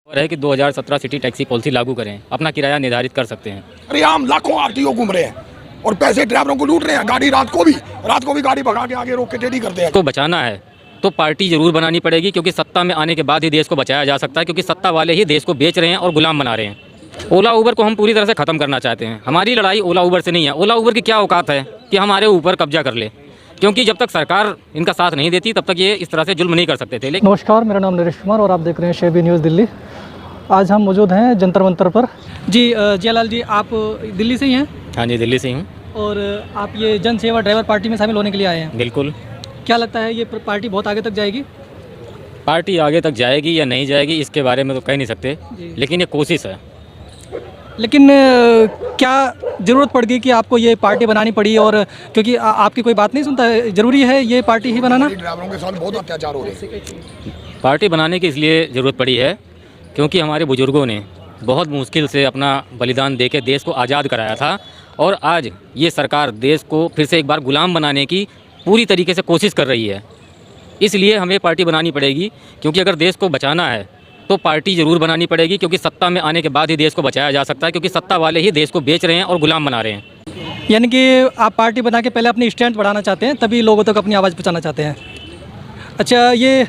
है कि 2017 city taxi policy लागू करें, अपना किराया निर्धारित कर सकते हैं। अरे आम लाखों आरटीओ घूम रहे हैं और पैसे ड्राइवरों को लूट रहे हैं। गाड़ी रात को भी गाड़ी भगा के आगे रोक के टेढ़ी करते हैं। तो बचाना है तो पार्टी जरूर बनानी पड़ेगी, क्योंकि सत्ता में आने के बाद ही देश को बचाया जा सकता है, क्योंकि सत्ता वाले ही देश को बेच रहे हैं और गुलाम बना रहे हैं। ओला उबर को हम पूरी तरह से ख़त्म करना चाहते हैं। हमारी लड़ाई ओला उबर से नहीं है। ओला उबर की क्या औकात है कि हमारे ऊपर कब्जा कर ले, क्योंकि जब तक सरकार इनका साथ नहीं देती तब तक ये इस तरह से जुल्म नहीं कर सकते थे। लेकिन नमस्कार, मेरा नाम नरेश कुमार और आप देख रहे हैं शेबी न्यूज़ दिल्ली। आज हम मौजूद हैं जंतर मंतर पर। जी जियालाल जी, आप दिल्ली से ही हैं? हाँ जी, दिल्ली से ही हूँ। और आप ये जन सेवा ड्राइवर पार्टी में शामिल होने के लिए आए हैं? बिल्कुल। क्या लगता है ये पार्टी बहुत आगे तक जाएगी? पार्टी आगे तक जाएगी या नहीं जाएगी इसके बारे में तो कह नहीं सकते, लेकिन ये कोशिश है। लेकिन क्या ज़रूरत पड़ गई कि आपको ये पार्टी बनानी पड़ी? और क्योंकि आपकी कोई बात नहीं सुनता है, ज़रूरी है ये पार्टी ही बनाना? ड्राइवरों के साथ बहुत अत्याचार हो रहे हैं। पार्टी बनाने की इसलिए ज़रूरत पड़ी है क्योंकि हमारे बुजुर्गों ने बहुत मुश्किल से अपना बलिदान देके देश को आज़ाद कराया था, और आज ये सरकार देश को फिर से एक बार गुलाम बनाने की पूरी तरीके से कोशिश कर रही है। इसलिए हमें पार्टी बनानी पड़ेगी, क्योंकि अगर देश को बचाना है तो पार्टी ज़रूर बनानी पड़ेगी, क्योंकि सत्ता में आने के बाद ही देश को बचाया जा सकता है, क्योंकि सत्ता वाले ही देश को बेच रहे हैं और गुलाम बना रहे हैं। यानी कि आप पार्टी बना के पहले अपनी स्ट्रेंथ बढ़ाना चाहते हैं, तभी लोगों तक अपनी आवाज़ पहुँचाना चाहते हैं। अच्छा, ये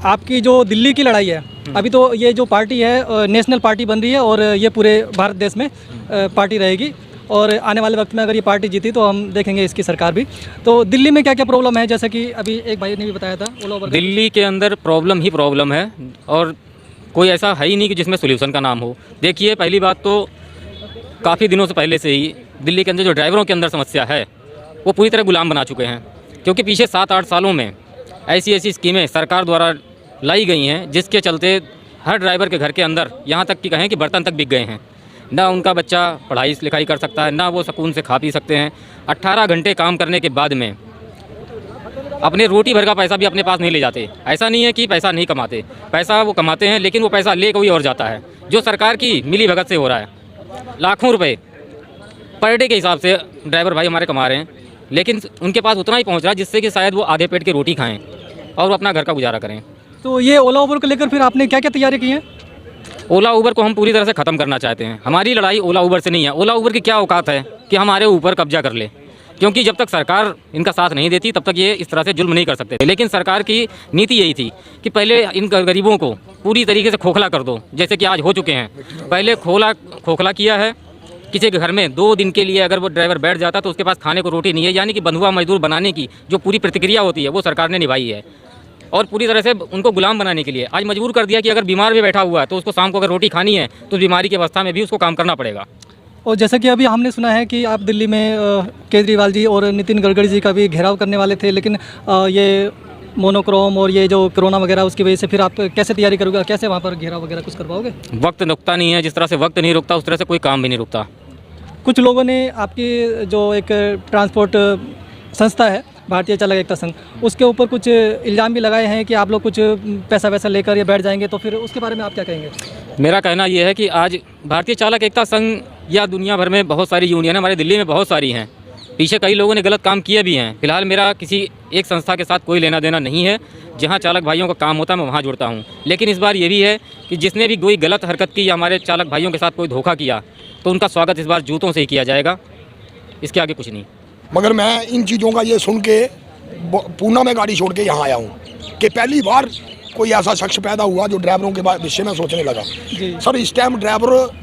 आपकी जो दिल्ली की लड़ाई है, अभी तो ये जो पार्टी है नेशनल पार्टी बन रही है और ये पूरे भारत देश में पार्टी रहेगी, और आने वाले वक्त में अगर ये पार्टी जीती तो हम देखेंगे इसकी सरकार भी। तो दिल्ली में क्या क्या प्रॉब्लम है, जैसे कि अभी एक भाई ने भी बताया था ओला उबर? दिल्ली के अंदर प्रॉब्लम ही प्रॉब्लम है, और कोई ऐसा है ही नहीं कि जिसमें सोल्यूशन का नाम हो। देखिए, पहली बात तो काफ़ी दिनों से पहले से ही दिल्ली के अंदर जो ड्राइवरों के अंदर समस्या है वो पूरी तरह गुलाम बना चुके हैं, क्योंकि पीछे 7-8 सालों में ऐसी स्कीमें सरकार द्वारा लाई गई हैं जिसके चलते हर ड्राइवर के घर के अंदर यहाँ तक कि कहें कि बर्तन तक बिक गए हैं। ना उनका बच्चा पढ़ाई लिखाई कर सकता है, ना वो सुकून से खा पी सकते हैं। 18 घंटे काम करने के बाद में अपने रोटी भर का पैसा भी अपने पास नहीं ले जाते। ऐसा नहीं है कि पैसा नहीं कमाते, पैसा वो कमाते हैं, लेकिन वो पैसा ले कोई और जाता है, जो सरकार की मिली भगत से हो रहा है। लाखों रुपए पर डे के हिसाब से ड्राइवर भाई हमारे कमा रहे हैं, लेकिन उनके पास उतना ही पहुंच रहा है जिससे कि शायद वो आधे पेट की रोटी खाएं और वो अपना घर का गुजारा करें। तो ये ओला उबर को लेकर फिर आपने क्या क्या तैयारी की है? ओला उबर को हम पूरी तरह से ख़त्म करना चाहते हैं। हमारी लड़ाई ओला उबर से नहीं है। ओला उबर की क्या औकात है कि हमारे ऊपर कब्जा कर ले, क्योंकि जब तक सरकार इनका साथ नहीं देती तब तक ये इस तरह से जुल्म नहीं कर सकते थे। लेकिन सरकार की नीति यही थी कि पहले इन गरीबों को पूरी तरीके से खोखला कर दो, जैसे कि आज हो चुके हैं। पहले खोखला किया है। किसी के घर में 2 दिन के लिए अगर वो ड्राइवर बैठ जाता तो उसके पास खाने को रोटी नहीं है, यानी कि बंधुआ मजदूर बनाने की जो पूरी प्रतिक्रिया होती है वो सरकार ने निभाई है, और पूरी तरह से उनको गुलाम बनाने के लिए आज मजबूर कर दिया कि अगर बीमार भी बैठा हुआ है तो उसको शाम को अगर रोटी खानी है तो बीमारी की अवस्था में भी उसको काम करना पड़ेगा। और जैसा कि अभी हमने सुना है कि आप दिल्ली में केजरीवाल जी और नितिन गडकरी जी का भी घेराव करने वाले थे, लेकिन ये मोनोक्रोम और ये जो कोरोना वगैरह उसकी वजह से फिर आप कैसे तैयारी करोगे? कैसे वहाँ पर घेराव वगैरह कुछ करवाओगे? वक्त रुकता नहीं है। जिस तरह से वक्त नहीं रुकता उस तरह से कोई काम भी नहीं रुकता। कुछ लोगों ने आपकी जो एक ट्रांसपोर्ट संस्था है भारतीय चालक एकता संघ, उसके ऊपर कुछ इल्ज़ाम भी लगाए हैं कि आप लोग कुछ पैसा वैसा लेकर ये बैठ जाएंगे, तो फिर उसके बारे में आप क्या कहेंगे? मेरा कहना यह है कि आज भारतीय चालक एकता संघ या दुनिया भर में बहुत सारी यूनियन है, हमारे दिल्ली में बहुत सारी हैं। पीछे कई लोगों ने गलत काम किए भी हैं। फिलहाल मेरा किसी एक संस्था के साथ कोई लेना देना नहीं है। जहाँ चालक भाइयों का काम होता है मैं वहाँ जुड़ता हूँ। लेकिन इस बार ये भी है कि जिसने भी कोई गलत हरकत की या हमारे चालक भाइयों के साथ कोई धोखा किया तो उनका स्वागत इस बार जूतों से ही किया जाएगा। इसके आगे कुछ नहीं। मगर मैं इन चीज़ों का ये सुन के पूना में गाड़ी छोड़ के यहाँ आया हूँ कि पहली बार कोई ऐसा शख्स पैदा हुआ जो ड्राइवरों के विषय में सोचने लगा। सर, इस टाइम ड्राइवर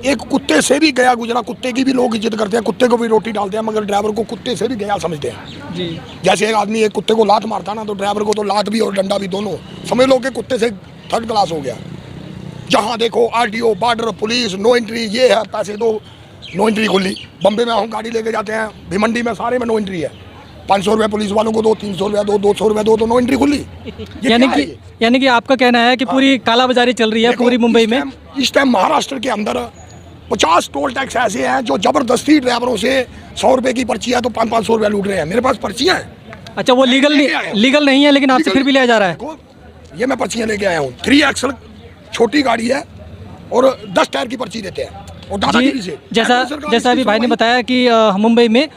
एक कुत्ते से भी गया गुजरा। कुत्ते की भी लोग इज्जत करते हैं, कुत्ते को भी रोटी डालते हैं, मगर ड्राइवर को कुत्ते से भी गया समझते हैं जी। जैसे एक आदमी एक कुत्ते को लात मारता ना, तो ड्राइवर को तो लात भी और डंडा भी दोनों समझ लो कि कुत्ते से 3rd क्लास हो गया। जहाँ देखो RTO, border police, no entry, ये है पैसे दो, नो एंट्री खुली। बम्बे में हम गाड़ी लेके जाते हैं, भिमंडी में सारे में नो एंट्री है। 500 रुपये पुलिस वालों को दो, 300 रुपया दो, 200 रुपया दो, तो नो एंट्री खुली। यानी कि आपका कहना है कि पूरी कालाबाजारी चल रही है पूरी मुंबई में? इस टाइम महाराष्ट्र के अंदर 50 टोल टैक्स ऐसे हैं जो जबरदस्ती ड्राइवरों से 100 रुपये की पर्ची है तो 500-500 रुपया लूट रहे हैं। मेरे पास पर्चियाँ हैं। अच्छा, वो लीगल नहीं है, लेकिन आपसे फिर भी लिया जा रहा है? ये मैं पर्चियाँ लेके आया हूँ। 3 एक्सल छोटी गाड़ी है और 10 टायर की पर्ची देते हैं, और दादागिरी से। जैसा अभी भाई ने बताया कि मुंबई में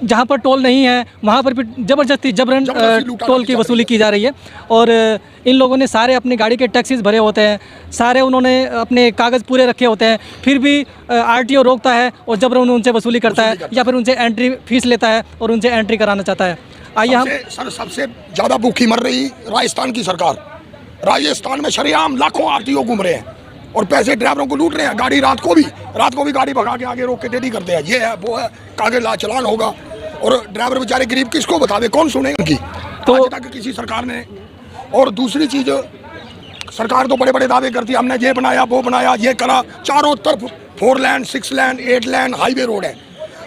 जहाँ पर टोल नहीं है वहाँ पर भी जबरन जबरदस्ती लूटा टोल की जा वसूली की जा रही है। और इन लोगों ने सारे अपनी गाड़ी के टैक्सीज भरे होते हैं, सारे उन्होंने अपने कागज़ पूरे रखे होते हैं, फिर भी आरटीओ रोकता है और जबरन उनसे वसूली करता है या फिर उनसे एंट्री फीस लेता है और उनसे एंट्री कराना चाहता है। आइए हम सर सबसे ज़्यादा भूखी मर रही राजस्थान की सरकार। राजस्थान में शरेआम लाखों आरटीओ घूम रहे हैं और पैसे ड्राइवरों को लूट रहे हैं। गाड़ी रात को भी गाड़ी भगा के आगे रोक के टेढ़ी करते हैं, ये है वो है, कागज ला चलान होगा। और ड्राइवर बेचारे गरीब किसको बतावे, कौन सुनेगा उनकी? तो आज तक किसी सरकार ने। और दूसरी चीज़, सरकार तो बड़े बड़े दावे करती है, हमने ये बनाया वो बनाया ये करा, चारों तरफ 4 लेन 6 लेन 8 लेन हाईवे रोड है।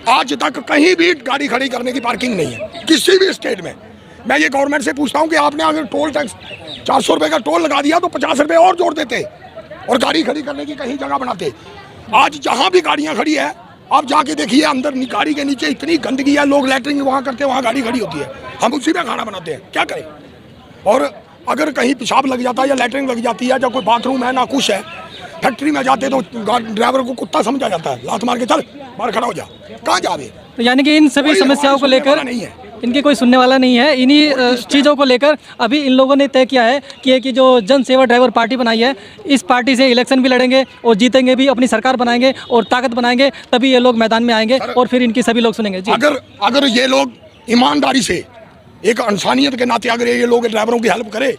आज तक कहीं भी गाड़ी खड़ी करने की पार्किंग नहीं है किसी भी स्टेट में। मैं ये गवर्नमेंट से पूछता हूँ कि आपने अगर टोल टैक्स 400 रुपये का टोल लगा दिया तो 50 रुपये और जोड़ देते और गाड़ी खड़ी करने की कहीं जगह बनाते। आज जहाँ भी गाड़ियाँ खड़ी है आप जाके देखिए, अंदर गाड़ी के नीचे इतनी गंदगी है, लोग लैटरिन वहाँ करते हैं, वहाँ गाड़ी खड़ी होती है, हम उसी में खाना बनाते हैं, क्या करें? और अगर कहीं पेशाब लग जाता है या लैटरिन लग जाती है या कोई बाथरूम है ना कुछ है, फैक्ट्री में जाते तो ड्राइवर को कुत्ता समझा जाता है, लात मार के चल बाहर खड़ा हो जा, कहाँ जावे? तो यानी कि इन सभी समस्याओं को लेकर नहीं है, इनके कोई सुनने वाला नहीं है। इन्हीं चीज़ों को लेकर अभी इन लोगों ने तय किया है कि जो जन सेवा ड्राइवर पार्टी बनाई है, इस पार्टी से इलेक्शन भी लड़ेंगे और जीतेंगे भी, अपनी सरकार बनाएंगे और ताकत बनाएंगे, तभी ये लोग मैदान में आएंगे और फिर इनकी सभी लोग सुनेंगे। जी, अगर ये लोग ईमानदारी से, एक इंसानियत के नाते अगर ये लोग ड्राइवरों की हेल्प करे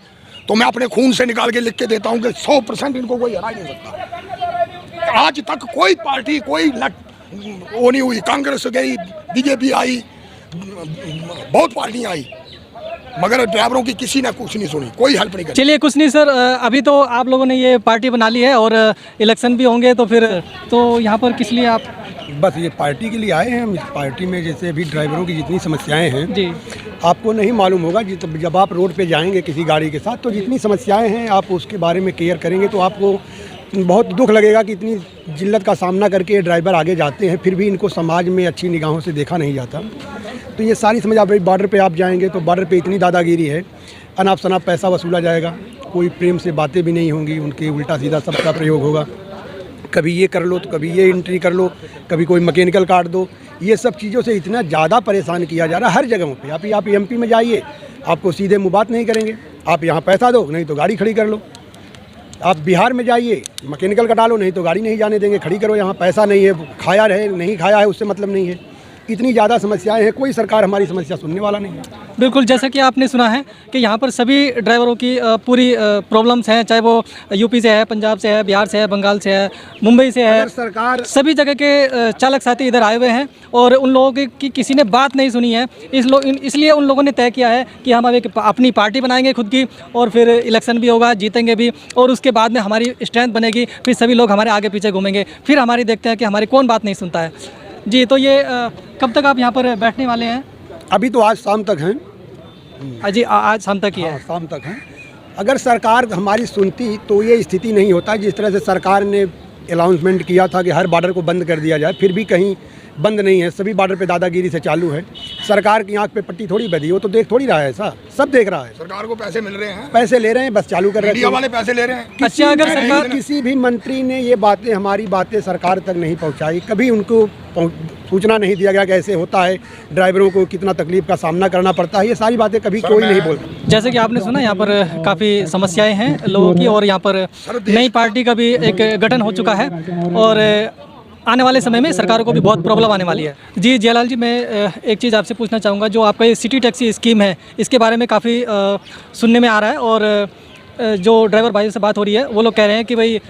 तो मैं अपने खून से निकाल के लिख के देता हूँ कि 100% इनको कोई हरा नहीं सकता। आज तक कोई पार्टी कोई वो नहीं हुई, कांग्रेस गई, बीजेपी आई, बहुत पार्टियां आई, मगर ड्राइवरों की किसी ने कुछ नहीं सुनी, कोई हेल्प नहीं करी। चलिए कुछ नहीं सर, अभी तो आप लोगों ने ये पार्टी बना ली है और इलेक्शन भी होंगे, तो फिर तो यहाँ पर किस लिए आप? बस ये पार्टी के लिए आए हैं हम। इस पार्टी में जैसे अभी ड्राइवरों की जितनी समस्याएं हैं जी, आपको नहीं मालूम होगा, जब आप रोड पे जाएंगे किसी गाड़ी के साथ तो जितनी समस्याएं हैं आप उसके बारे में केयर करेंगे तो आपको बहुत दुख लगेगा कि इतनी जिल्लत का सामना करके ये ड्राइवर आगे जाते हैं, फिर भी इनको समाज में अच्छी निगाहों से देखा नहीं जाता। तो ये सारी समझ, आप बॉर्डर पे आप जाएंगे तो बॉर्डर पे इतनी दादागिरी है, अनाप शनाप पैसा वसूला जाएगा, कोई प्रेम से बातें भी नहीं होंगी, उनके उल्टा सीधा सबका प्रयोग होगा। कभी ये कर लो तो कभी ये एंट्री कर लो, कभी कोई मैकेनिकल काट दो, ये सब चीज़ों से इतना ज़्यादा परेशान किया जा रहा है हर जगहों पे। आप एमपी में जाइए, आपको सीधे मुँह बात नहीं करेंगे, आप यहाँ पैसा दो नहीं तो गाड़ी खड़ी कर लो। आप बिहार में जाइए, मैकेनिकल कटा लो नहीं तो गाड़ी नहीं जाने देंगे, खड़ी करो, यहाँ पैसा नहीं है, खाया रहे नहीं खाया है उससे मतलब नहीं है। इतनी ज़्यादा समस्याएं हैं, कोई सरकार हमारी समस्या सुनने वाला नहीं है। बिल्कुल, जैसा कि आपने सुना है कि यहाँ पर सभी ड्राइवरों की पूरी प्रॉब्लम्स हैं, चाहे वो यूपी से है, पंजाब से है, बिहार से है, बंगाल से है, मुंबई से है, सरकार सभी जगह के चालक साथी इधर आए हुए हैं और उन लोगों की किसी ने बात नहीं सुनी है। इसलिए उन लोगों ने तय किया है कि हम अब एक अपनी पार्टी बनाएंगे खुद की और फिर इलेक्शन भी होगा, जीतेंगे भी और उसके बाद में हमारी स्ट्रेंथ बनेगी, फिर सभी लोग हमारे आगे पीछे घूमेंगे, फिर हमारी देखते हैं कि हमारी कौन बात नहीं सुनता है। जी, तो ये कब तक आप यहाँ पर बैठने वाले हैं? अभी तो आज शाम तक हैं। जी, आज शाम तक ही है। हाँ, शाम तक हैं। अगर सरकार हमारी सुनती तो ये स्थिति नहीं होता। जिस तरह से सरकार ने अनाउंसमेंट किया था कि हर बॉर्डर को बंद कर दिया जाए, फिर भी कहीं बंद नहीं है, सभी बॉर्डर पे दादागिरी से चालू है। सरकार की आंख पे पट्टी थोड़ी बंधी, वो तो देख थोड़ी रहा है, ऐसा सब देख रहा है। सरकार को पैसे मिल रहे हैं, पैसे ले रहे हैं, बस चालू कर रहे मीडिया हैं। वाले पैसे ले रहे हैं। अच्छा, अगर सरकार किसी भी मंत्री ने ये बातें, हमारी बातें सरकार तक नहीं पहुंचाई, कभी उनको सूचना नहीं दिया गया कि ऐसे होता है, ड्राइवरों को कितना तकलीफ का सामना करना पड़ता है, ये सारी बातें कभी कोई नहीं बोलता। जैसे कि आपने सुना, यहाँ पर काफ़ी समस्याएं हैं लोगों की और यहाँ पर नई पार्टी का भी एक गठन हो चुका है और आने वाले समय में सरकारों को भी बहुत प्रॉब्लम आने वाली है। जी जयलाल जी, मैं एक चीज़ आपसे पूछना चाहूँगा, जो आपका ये सिटी टैक्सी स्कीम है, इसके बारे में काफ़ी सुनने में आ रहा है और जो ड्राइवर भाइयों से बात हो रही है वो लोग कह रहे हैं कि भाई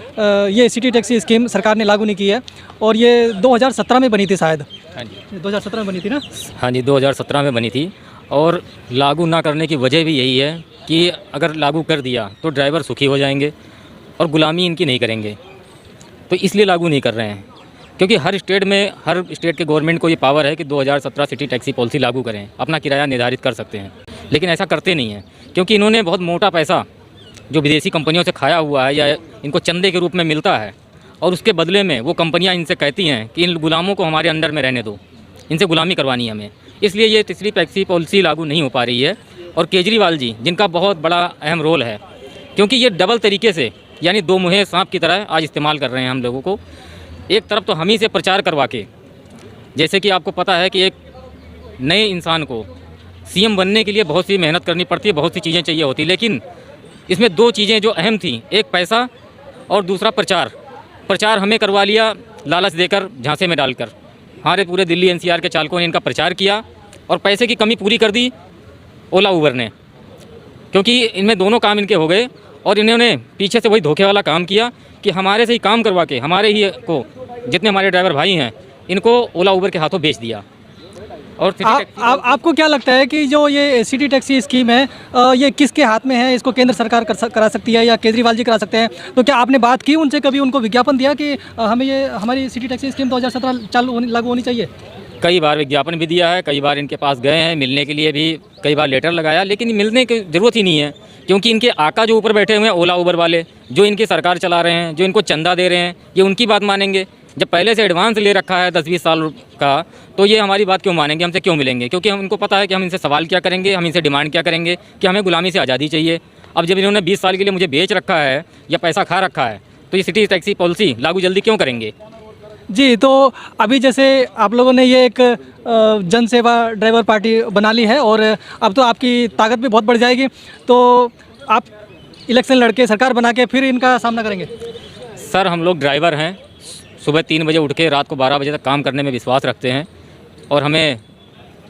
ये सिटी टैक्सी स्कीम सरकार ने लागू नहीं की है और ये 2017 में बनी थी शायद। हाँ जी, 2017 में बनी थी ना? हाँ जी, 2017 में बनी थी और लागू ना करने की वजह भी यही है कि अगर लागू कर दिया तो ड्राइवर सुखी हो जाएंगे और गुलामी इनकी नहीं करेंगे, तो इसलिए लागू नहीं कर रहे हैं। क्योंकि हर स्टेट के गवर्नमेंट को ये पावर है कि 2017 सिटी टैक्सी पॉलिसी लागू करें, अपना किराया निर्धारित कर सकते हैं, लेकिन ऐसा करते नहीं हैं क्योंकि इन्होंने बहुत मोटा पैसा जो विदेशी कंपनियों से खाया हुआ है या इनको चंदे के रूप में मिलता है और उसके बदले में वो कंपनियां इनसे कहती हैं कि इन गुलामों को हमारे अंडर में रहने दो, इनसे गुलामी करवानी है हमें, इसलिए ये तीसरी टैक्सी पॉलिसी लागू नहीं हो पा रही है। और केजरीवाल जी, जिनका बहुत बड़ा अहम रोल है, क्योंकि ये डबल तरीके से, यानी दो मुँहे सांप की तरह आज इस्तेमाल कर रहे हैं हम लोगों को। एक तरफ तो हम ही से प्रचार करवा के, जैसे कि आपको पता है कि एक नए इंसान को सीएम बनने के लिए बहुत सी मेहनत करनी पड़ती है, बहुत सी चीज़ें चाहिए होती, लेकिन इसमें दो चीज़ें जो अहम थी, एक पैसा और दूसरा प्रचार। प्रचार हमें करवा लिया लालच देकर, झांसे में डालकर। हमारे पूरे दिल्ली एनसीआर के चालकों ने इनका प्रचार किया और पैसे की कमी पूरी कर दी ओला उबर ने, क्योंकि इनमें दोनों काम इनके हो गए और इन्होंने पीछे से वही धोखे वाला काम किया कि हमारे से ही काम करवा के हमारे ही को, जितने हमारे ड्राइवर भाई हैं, इनको ओला उबर के हाथों बेच दिया। और आपको क्या लगता है कि जो ये सिटी टैक्सी स्कीम है ये किसके हाथ में है? इसको केंद्र सरकार करा सकती है या केजरीवाल जी करा सकते हैं? तो क्या आपने बात की उनसे, कभी उनको विज्ञापन दिया कि हमें ये हमारी सिटी टैक्सी स्कीम 2017 लागू होनी चाहिए? कई बार विज्ञापन भी दिया है, कई बार इनके पास गए हैं, मिलने के लिए भी कई बार लेटर लगाया, लेकिन मिलने की ज़रूरत ही नहीं है, क्योंकि इनके आका जो ऊपर बैठे हुए हैं ओला उबर वाले, जो इनकी सरकार चला रहे हैं, जो इनको चंदा दे रहे हैं, ये उनकी बात मानेंगे? जब पहले से एडवांस ले रखा है 10-20 साल का, तो ये हमारी बात क्यों मानेंगे, हमसे क्यों मिलेंगे? क्योंकि हमको पता है कि हम इनसे सवाल क्या करेंगे, हम इनसे डिमांड क्या करेंगे कि हमें गुलामी से आज़ादी चाहिए। अब जब इन्होंने 20 साल के लिए मुझे बेच रखा है या पैसा खा रखा है, तो ये सिटी टैक्सी पॉलिसी लागू जल्दी क्यों करेंगे? जी, तो अभी जैसे आप लोगों ने ये एक जन सेवा ड्राइवर पार्टी बना ली है और अब तो आपकी ताकत भी बहुत बढ़ जाएगी, तो आप इलेक्शन लड़के सरकार बना के फिर इनका सामना करेंगे? सर, हम लोग ड्राइवर हैं, सुबह 3 बजे उठ के रात को 12 बजे तक काम करने में विश्वास रखते हैं और हमें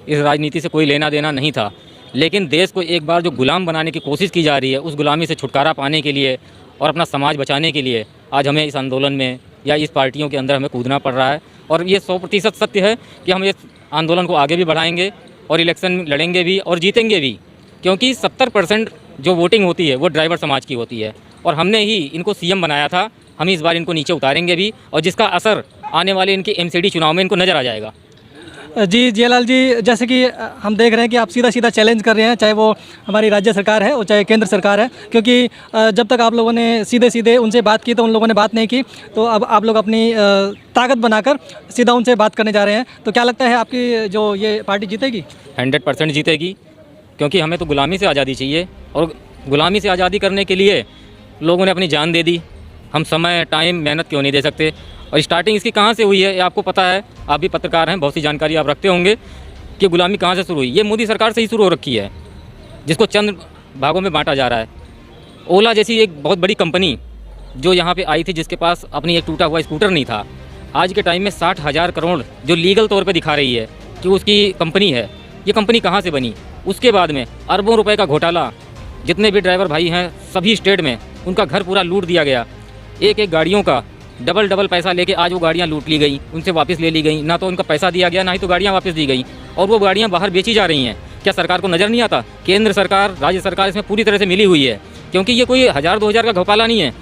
इस राजनीति से कोई लेना देना नहीं था, लेकिन देश को एक बार जो गुलाम बनाने की कोशिश की जा रही है, उस गुलामी से छुटकारा पाने के लिए और अपना समाज बचाने के लिए आज हमें इस आंदोलन में या इस पार्टियों के अंदर हमें कूदना पड़ रहा है। और ये 100% सत्य है कि हम इस आंदोलन को आगे भी बढ़ाएंगे और इलेक्शन लड़ेंगे भी और जीतेंगे भी, क्योंकि 70% जो वोटिंग होती है वो ड्राइवर समाज की होती है और हमने ही इनको सीएम बनाया था, हम इस बार इनको नीचे उतारेंगे भी और जिसका असर आने वाले इनके एमसीडी चुनाव में इनको नज़र आ जाएगा। जी जियालाल जी, जैसे कि हम देख रहे हैं कि आप सीधा सीधा चैलेंज कर रहे हैं, चाहे वो हमारी राज्य सरकार है और चाहे केंद्र सरकार है, क्योंकि जब तक आप लोगों ने सीधे सीधे उनसे बात की तो उन लोगों ने बात नहीं की, तो अब आप लोग अपनी ताकत बनाकर सीधा उनसे बात करने जा रहे हैं। तो क्या लगता है आपकी जो ये पार्टी जीतेगी? 100% जीतेगी, क्योंकि हमें तो गुलामी से आज़ादी चाहिए और गुलामी से आज़ादी करने के लिए लोगों ने अपनी जान दे दी। हम समय, टाइम, मेहनत क्यों नहीं दे सकते? और स्टार्टिंग इसकी कहाँ से हुई है ये आपको पता है, आप भी पत्रकार हैं, बहुत सी जानकारी आप रखते होंगे कि गुलामी कहाँ से शुरू हुई। ये मोदी सरकार से ही शुरू हो रखी है, जिसको चंद भागों में बांटा जा रहा है। ओला जैसी एक बहुत बड़ी कंपनी जो यहाँ पे आई थी, जिसके पास अपनी एक टूटा हुआ स्कूटर नहीं था, आज के टाइम में 60,000 करोड़ जो लीगल तौर पर दिखा रही है कि उसकी कंपनी है, ये कंपनी कहाँ से बनी? उसके बाद में अरबों रुपए का घोटाला, जितने भी ड्राइवर भाई हैं सभी स्टेट में, उनका घर पूरा लूट दिया गया। एक गाड़ियों का डबल पैसा लेके आज वो गाड़ियाँ लूट ली गई, उनसे वापस ले ली गई, ना तो उनका पैसा दिया गया, ना ही तो गाड़ियाँ वापस दी गई, और वो गाड़ियाँ बाहर बेची जा रही हैं। क्या सरकार को नज़र नहीं आता? केंद्र सरकार, राज्य सरकार इसमें पूरी तरह से मिली हुई है, क्योंकि ये कोई 1000-2000 का घोटाला नहीं है,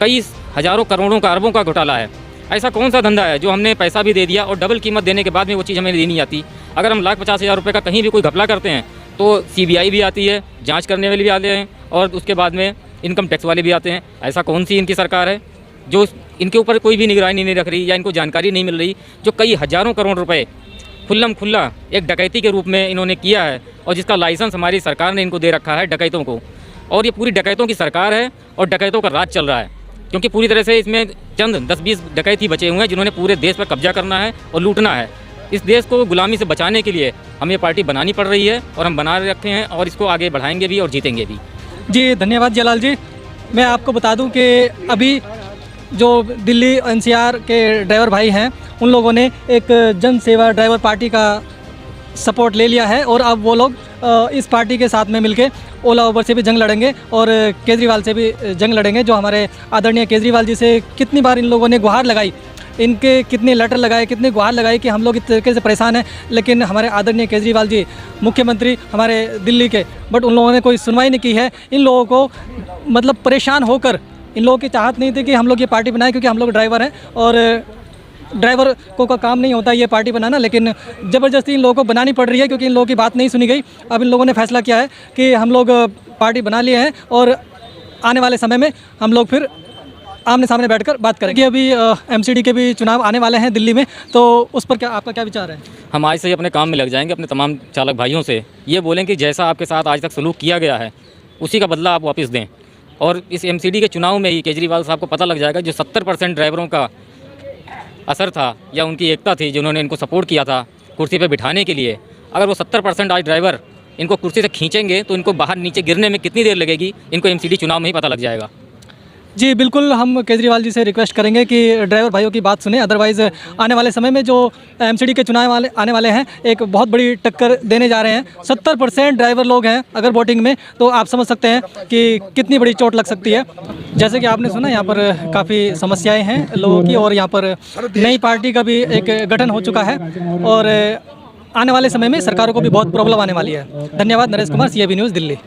कई हज़ारों करोड़ों का, अरबों का घोटाला है। ऐसा कौन सा धंधा है जो हमने पैसा भी दे दिया और डबल कीमत देने के बाद में वो चीज़ हमें देनी आती? अगर हम 1,50,000 रुपये का कहीं भी कोई घपला करते हैं तो CBI भी आती है, जाँच करने वाले भी आते हैं और उसके बाद में इनकम टैक्स वाले भी आते हैं। ऐसा कौन सी इनकी सरकार है जो इनके ऊपर कोई भी निगरानी नहीं रख रही या इनको जानकारी नहीं मिल रही, जो कई हज़ारों करोड़ रुपए खुल्लम खुल्ला एक डकैती के रूप में इन्होंने किया है और जिसका लाइसेंस हमारी सरकार ने इनको दे रखा है डकैतों को। और ये पूरी डकैतों की सरकार है और डकैतों का राज चल रहा है, क्योंकि पूरी तरह से इसमें चंद 10-20 डकैती बचे हुए हैं जिन्होंने पूरे देश पर कब्जा करना है और लूटना है। इस देश को गुलामी से बचाने के लिए हमें पार्टी बनानी पड़ रही है और हम बना रखे हैं और इसको आगे बढ़ाएंगे भी और जीतेंगे भी। जी धन्यवाद जियालाल जी। मैं आपको बता दूं कि अभी जो दिल्ली NCR के ड्राइवर भाई हैं उन लोगों ने एक जन सेवा ड्राइवर पार्टी का सपोर्ट ले लिया है और अब वो लोग इस पार्टी के साथ में मिलके ओला उबर से भी जंग लड़ेंगे और केजरीवाल से भी जंग लड़ेंगे। जो हमारे आदरणीय केजरीवाल जी से कितनी बार इन लोगों ने गुहार लगाई, इनके कितने लेटर लगाए, कितने गुहार लगाई कि हम लोग इस तरीके से परेशान हैं, लेकिन हमारे आदरणीय केजरीवाल जी मुख्यमंत्री हमारे दिल्ली के, बट उन लोगों ने कोई सुनवाई नहीं की है। इन लोगों को मतलब परेशान होकर, इन लोगों की चाहत नहीं थी कि हम लोग ये पार्टी बनाएं, क्योंकि हम लोग ड्राइवर हैं और ड्राइवर को का काम नहीं होता ये पार्टी बनाना, लेकिन ज़बरदस्ती इन लोगों को बनानी पड़ रही है क्योंकि इन लोगों की बात नहीं सुनी गई। अब इन लोगों ने फैसला किया है कि हम लोग पार्टी बना लिए हैं और आने वाले समय में हम लोग फिर आमने सामने बैठकर बात करेंगे। अभी MCD के भी चुनाव आने वाले हैं दिल्ली में, तो उस पर क्या आपका क्या विचार है? हम आज से ही अपने काम में लग जाएंगे, अपने तमाम चालक भाइयों से ये बोलें कि जैसा आपके साथ आज तक सलूक किया गया है उसी का बदला आप वापस दें। और इस MCD के चुनाव में ही केजरीवाल साहब को पता लग जाएगा जो 70% ड्राइवरों का असर था या उनकी एकता थी जिन्होंने इनको सपोर्ट किया था कुर्सी पे बिठाने के लिए, अगर वो 70% आज ड्राइवर इनको कुर्सी से खींचेंगे तो इनको बाहर नीचे गिरने में कितनी देर लगेगी, इनको एमसीडी चुनाव में ही पता लग जाएगा। जी बिल्कुल, हम केजरीवाल जी से रिक्वेस्ट करेंगे कि ड्राइवर भाइयों की बात सुने, अदरवाइज़ आने वाले समय में जो एमसीडी के चुनाव आने वाले हैं एक बहुत बड़ी टक्कर देने जा रहे हैं। 70% ड्राइवर लोग हैं अगर वोटिंग में, तो आप समझ सकते हैं कि कितनी बड़ी चोट लग सकती है। जैसे कि आपने सुना, यहाँ पर काफ़ी समस्याएं हैं लोगों की और यहाँ पर नई पार्टी का भी एक गठन हो चुका है और आने वाले समय में सरकारों को भी बहुत प्रॉब्लम आने वाली है। धन्यवाद। Naresh Kumar, CIB news, Delhi.